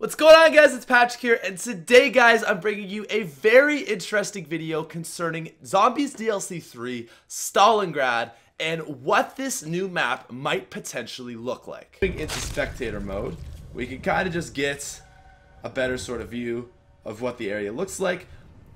What's going on, guys? It's Patrick here, and today, guys, I'm bringing you a very interesting video concerning Zombies DLC 3 Stalingrad and what this new map might potentially look like. Into spectator mode, we can kind of just get a better sort of view of what the area looks like.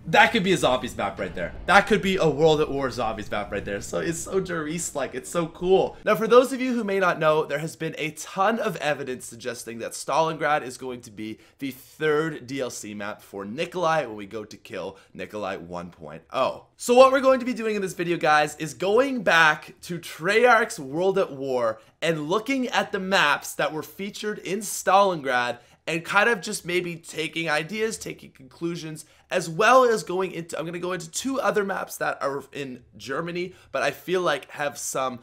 That could be a zombies map right there. That could be a World at War zombies map right there. So it's so Darice-like. It's so cool. Now, for those of you who may not know, there has been a ton of evidence suggesting that Stalingrad is going to be the third DLC map for Nikolai when we go to kill Nikolai 1.0. So what we're going to be doing in this video, guys, is going back to Treyarch's World at War and looking at the maps that were featured in Stalingrad and kind of just maybe taking ideas, taking conclusions, as well as going into, I'm going to go into two other maps that are in Germany, but I feel like have some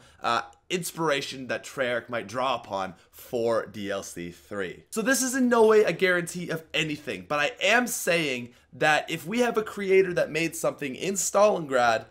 inspiration that Treyarch might draw upon for DLC 3. So this is in no way a guarantee of anything, but I am saying that if we have a creator that made something in Stalingrad,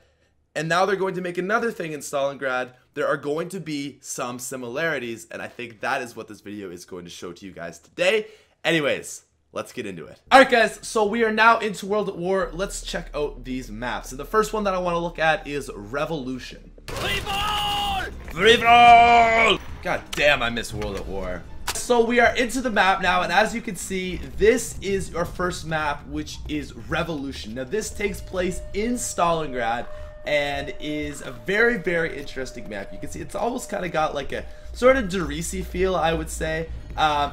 and now they're going to make another thing in Stalingrad, there are going to be some similarities, and I think that is what this video is going to show to you guys today. Anyways, let's get into it. Alright, guys, so we are now into World at War. Let's check out these maps. And the first one that I want to look at is Revolution. Free ball! Free ball! God damn, I miss World at War. So we are into the map now, and as you can see, this is your first map, which is Revolution. Now, this takes place in Stalingrad and is a very, very interesting map. You can see it's almost kind of got like a sort of Darice feel, I would say.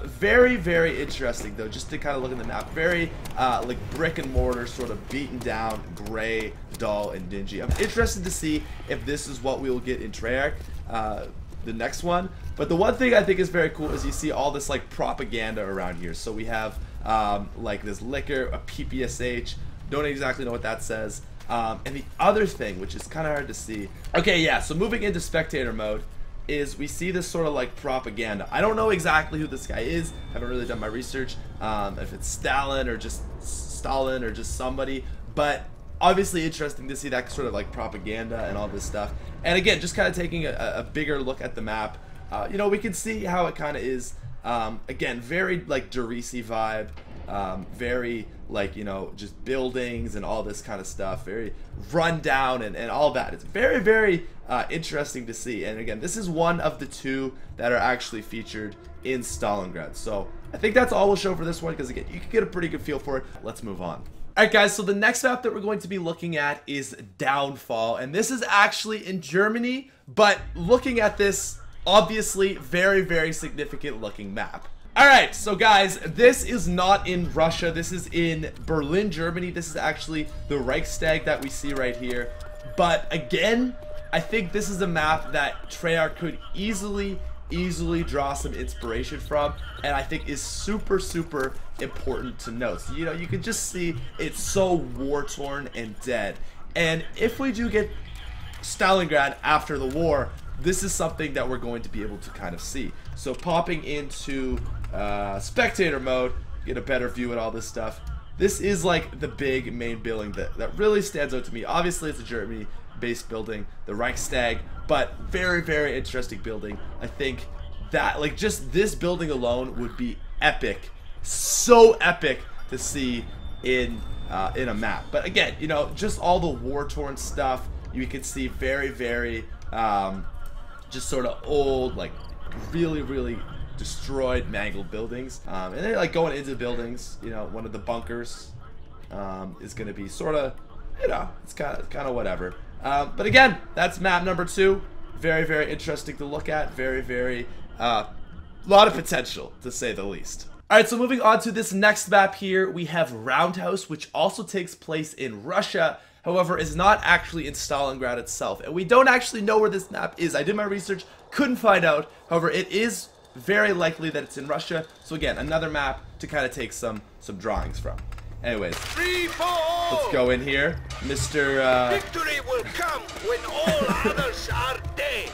Very, very interesting though, just to kind of look at the map. Very like brick and mortar, sort of beaten down, gray, dull, and dingy. I'm interested to see if this is what we will get in Treyarch, the next one. But the one thing I think is very cool is you see all this like propaganda around here. So we have like this liquor, a PPSH, don't exactly know what that says. And the other thing, which is kind of hard to see. Okay, yeah, so moving into spectator mode, is we see this sort of like propaganda. I don't know exactly who this guy is. I haven't really done my research, if it's Stalin or just somebody, but obviously interesting to see that sort of like propaganda and all this stuff. And again, just kind of taking a bigger look at the map, you know, we can see how it kind of is, again, very like Darice vibe, very like, you know, just buildings and all this kind of stuff, very run down and all that. It's very, very interesting to see. And again, this is one of the two that are actually featured in Stalingrad. So I think that's all we'll show for this one, because again, you can get a pretty good feel for it. Let's move on. Alright, guys, so the next map that we're going to be looking at is Downfall, and this is actually in Germany, but looking at this, obviously very, very significant looking map. Alright, so guys, this is not in Russia, this is in Berlin, Germany. This is actually the Reichstag that we see right here. But again, I think this is a map that Treyarch could easily draw some inspiration from, and I think is super, super important to note. So, you know, you can just see it's so war-torn and dead. And if we do get Stalingrad after the war, this is something that we're going to be able to kind of see. So popping into spectator mode, get a better view at all this stuff. This is like the big main building that really stands out to me. Obviously it's a Germany-based building, the Reichstag, but very, very interesting building. I think that like just this building alone would be epic, so epic to see in a map. But again, you know, just all the war-torn stuff, you can see very, very just sort of old, like really, really destroyed, mangled buildings. And then like going into buildings, you know, one of the bunkers is going to be sort of, you know, it's kind of whatever. But again, that's map number 2. Very, very interesting to look at. Very, very, lot of potential, to say the least. Alright, so moving on to this next map here, we have Roundhouse, which also takes place in Russia. However, is not actually in Stalingrad itself, and we don't actually know where this map is. I did my research, couldn't find out. However, it is very likely that it's in Russia. So again, another map to kind of take some drawings from. Anyways, let's go in here, Mr. Victory will come when all others are dead.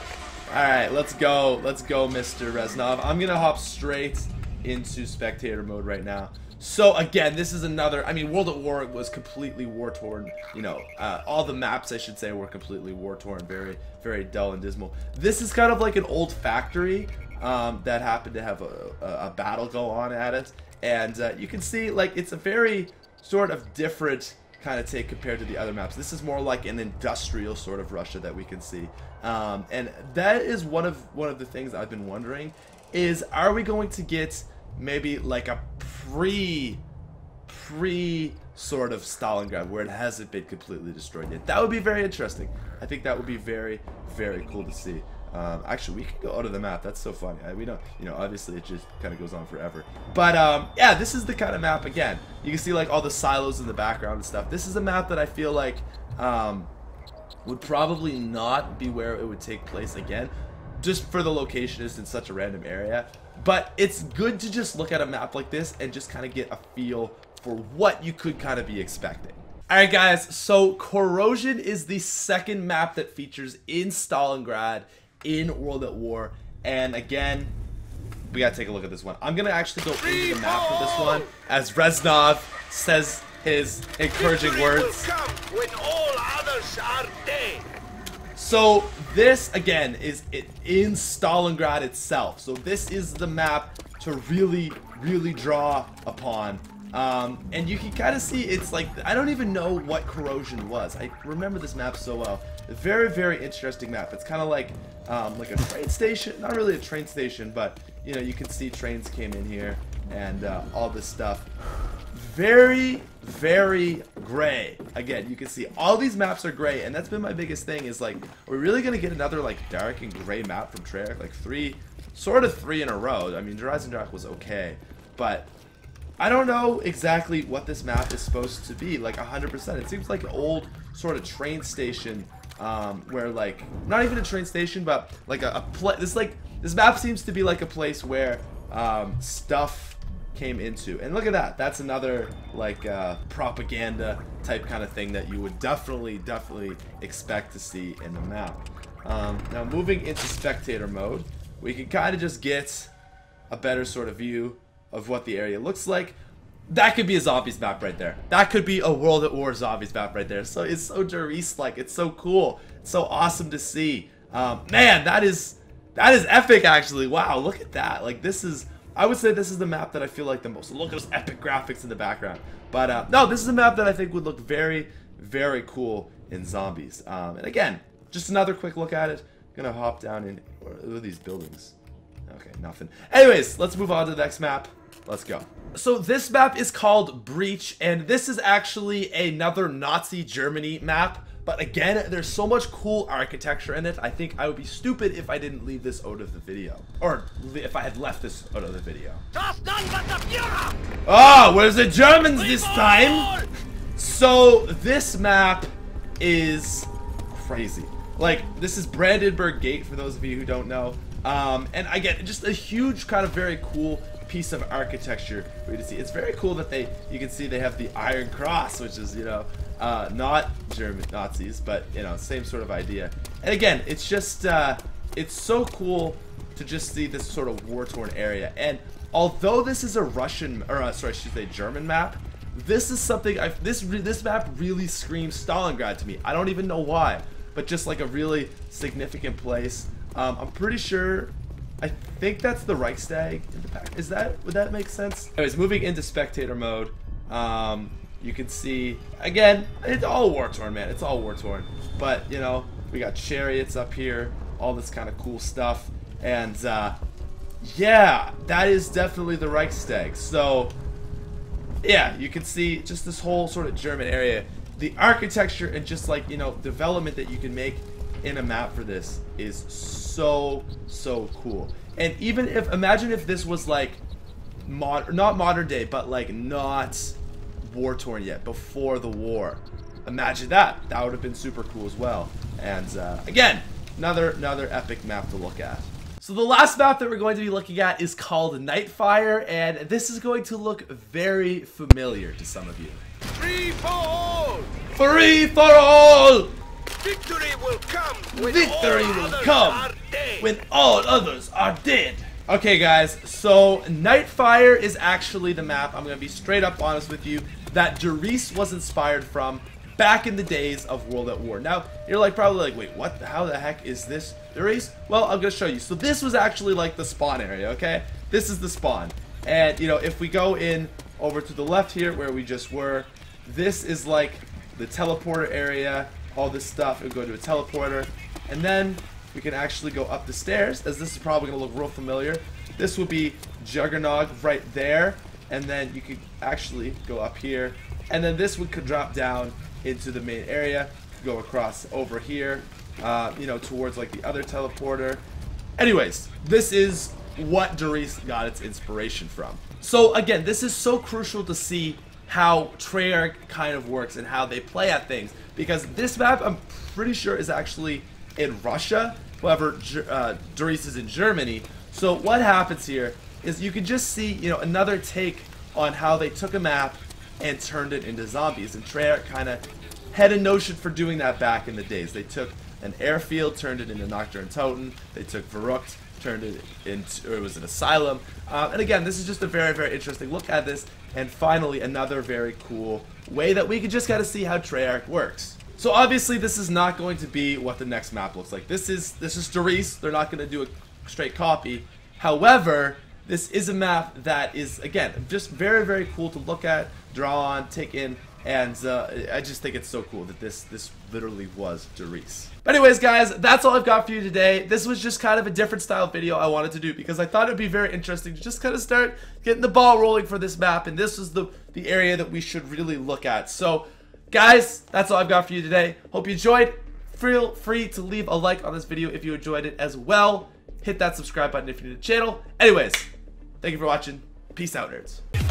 All right, let's go, Mr. Reznov. I'm gonna hop straight into spectator mode right now. So again, this is another, I mean, World at War was completely war-torn, you know, all the maps, I should say, were completely war-torn, very, very dull and dismal. This is kind of like an old factory, that happen to have a battle go on at it. And you can see, like, it's a very sort of different kind of take compared to the other maps. This is more like an industrial sort of Russia that we can see. And that is one of the things I've been wondering is, are we going to get maybe like a pre sort of Stalingrad where it hasn't been completely destroyed yet? That would be very interesting. I think that would be very, very cool to see. Actually, we could go out of the map. That's so funny. We don't, you know, obviously it just kind of goes on forever. But yeah, this is the kind of map. Again, you can see like all the silos in the background and stuff. This is a map that I feel like would probably not be where it would take place again, just for the location is in such a random area. But it's good to just look at a map like this and just kind of get a feel for what you could kind of be expecting. Alright guys, so Corrosion is the second map that features in Stalingrad in World at War. And again, we gotta take a look at this one. I'm gonna actually go into the map for this one as Reznov says his encouraging words. When all others are dead. So this again is in Stalingrad itself. So this is the map to really draw upon. And you can kind of see it's like, I don't even know what Corrosion was. I remember this map so well. A very, very interesting map. It's kind of like a train station. Not really a train station, but you know, you can see trains came in here and all this stuff. Very, very gray. Again, you can see all these maps are gray, and that's been my biggest thing is like, we're really gonna get another like dark and gray map from Treyarch, like three in a row. I mean, Dreisendrach was okay, but I don't know exactly what this map is supposed to be, like 100%. It seems like an old sort of train station, where like, not even a train station, but like this map seems to be like a place where stuff came into. And look at that, that's another like propaganda type kind of thing that you would definitely expect to see in the map. Now moving into spectator mode, we can kind of just get a better sort of view of what the area looks like. That could be a zombies map right there. That could be a World at War zombies map right there. So it's so Darius-like. It's so cool. It's so awesome to see. Man, that is epic actually. Wow, look at that. Like this is, I would say this is the map that I feel like the most. Look at those epic graphics in the background. But no, this is a map that I think would look very, very cool in zombies. And again, just another quick look at it. I'm gonna hop down in, what are these buildings? Okay, nothing. Anyways, let's move on to the next map. Let's go. So this map is called Breach, and this is actually another Nazi Germany map. But again, there's so much cool architecture in it. I think I would be stupid if I didn't leave this out of the video. Or if I had left this out of the video. Oh, where's the Germans this time? So this map is crazy. Like, this is Brandenburg Gate for those of you who don't know. And again, just a huge kind of very cool piece of architecture for you to see. It's very cool that you can see they have the Iron Cross, which is, you know, not German Nazis, but, you know, same sort of idea. And again, it's just, it's so cool to just see this sort of war-torn area. And although this is a Russian, or sorry, I should say German map, this is something, this map really screams Stalingrad to me. I don't even know why, but just like a really significant place. I'm pretty sure, I think that's the Reichstag in the back. Would that make sense? Anyways, moving into spectator mode, you can see, again, it's all war-torn, man. It's all war-torn. But, you know, we got chariots up here, all this kind of cool stuff. And, yeah, that is definitely the Reichstag. So, yeah, you can see just this whole sort of German area. The architecture and just, like, you know, development that you can make in a map for this is so cool. And even if, imagine if this was like not modern day, but like not war torn yet, before the war. Imagine that would have been super cool as well. And again, another epic map to look at. So the last map that we're going to be looking at is called Nightfire, and this is going to look very familiar to some of you. Free for all! Free for all! Victory will come when all others are dead. Okay guys, so Nightfire is actually the map, I'm going to be straight up honest with you, that Darius was inspired from back in the days of World at War. Now, you're like probably like, wait, what? How the heck is this Darius? Well, I'm gonna show you. So this was actually like the spawn area, okay? This is the spawn. And, you know, if we go in over to the left here where we just were, this is like the teleporter area, all this stuff. We'll go to a teleporter. And then we can actually go up the stairs, as this is probably gonna look real familiar. This would be Juggernog right there. And then you could actually go up here. And then this would drop down into the main area. Go across over here, you know, towards like the other teleporter. Anyways, this is what Darius got its inspiration from. So again, this is so crucial to see how Treyarch kind of works and how they play at things, because this map I'm pretty sure is actually in Russia. However, Darius is in Germany. So what happens here is you can just see, you know, another take on how they took a map and turned it into zombies. And Treyarch kind of had a notion for doing that back in the days. They took an airfield, turned it into Nocturne Toten. They took Verrückt, turned it into, or it was an asylum. And again, this is just a very, very interesting look at this. And finally, another very cool way that we can just kind of see how Treyarch works. So obviously, this is not going to be what the next map looks like. This is Darius. They're not going to do a straight copy. However, this is a map that is, again, just very, very cool to look at, draw on, take in. And I just think it's so cool that this literally was Darius. But anyways, guys, that's all I've got for you today. This was just kind of a different style video I wanted to do because I thought it'd be very interesting to just kind of start getting the ball rolling for this map. And this is the area that we should really look at. So, guys, that's all I've got for you today. Hope you enjoyed. Feel free to leave a like on this video if you enjoyed it as well. Hit that subscribe button if you're new to the channel. Anyways, thank you for watching. Peace out, nerds.